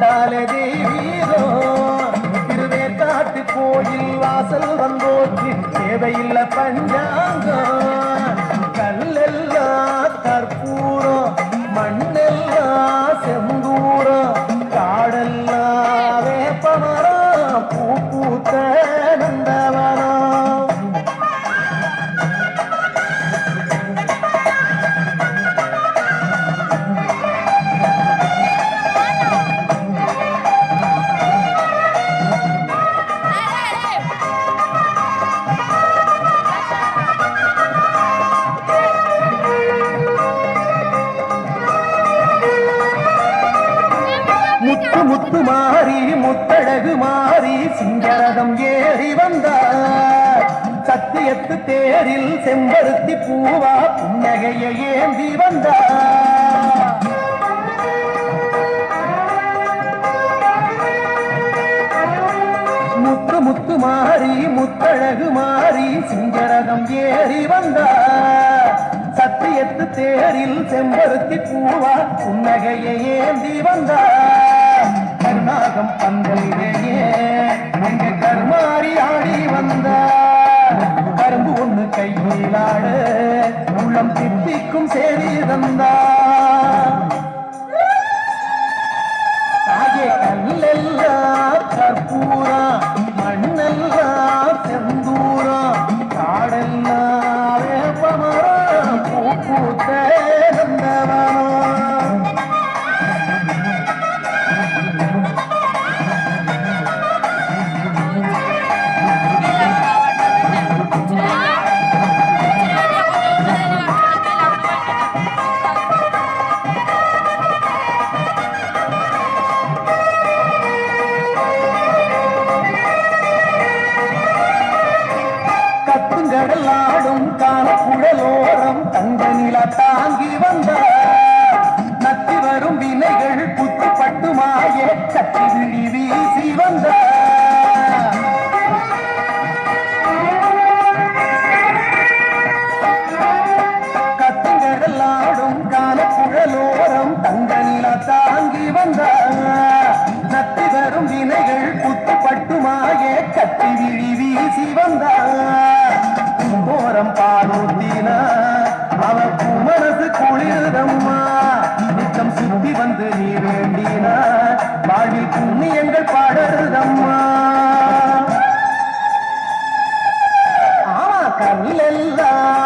கண்டாலே தெய்வீரோ திருவேற்காட்டு கோயில் வாசல் வந்தோக்கு தேவையில்லை பஞ்சாங்கம் கல்லெல்லாம் கற்பூரம் மண்ணெல்லாம் செந்தூரம் காடெல்லாம் வேப்பமரம் பூ பூத்த நந்தவனம் முத்து முத்து மாறி முத்தழகு மாறி சிங்கரதம் ஏறி வந்தார் சத்தியத்து தேரில் செம்பருத்தி பூவா புன்னகையை ஏந்தி வந்தார் முத்து முத்து மாறி முத்தழகு மாறி சிங்கரதம் ஏறி வந்தார் சத்தியத்து தேரில் செம்பருத்தி பூவா புன்னகையை ஏந்தி வந்தார் கருணாகம் பந்தலிலேயே எங்க கருமாறி ஆடி வந்தார் கரும்பு ஒண்ணு கையிலாடு உள்ளம் தித்திக்கும் சேரி தந்தார் ஆகிய கல்லெல்லாம் கற்பூரம் மண்ணெல்லாம் செந்தூரம் காடெல்லாம் வேப்பமரம் பூ பூத்த நந்தவனம் கடலாடும் காலக்குழலோரம் தங்க நில தாங்கி வந்தார் நத்தி வரும் வினைகள் புத்துப்பட்டு மாய கட்டி விழி வீசி வந்தார் கத்துங்கடலாடும் காலக்குழலோரம் தங்க நில தாங்கி வந்தார் நத்தி வரும் வினைகள் புத்துப்பட்டு மாய கட்டி விழி வீசி வந்தார் கோரம் பாலூட்டினா அவக்கு மனசு குளிரம்மா நித்தம் சுத்தி வந்து நீ வேண்டினா வாழ்வில் புண்ணியங்கள் பாடருதம்மா ஆமா கல்லெல்லாம்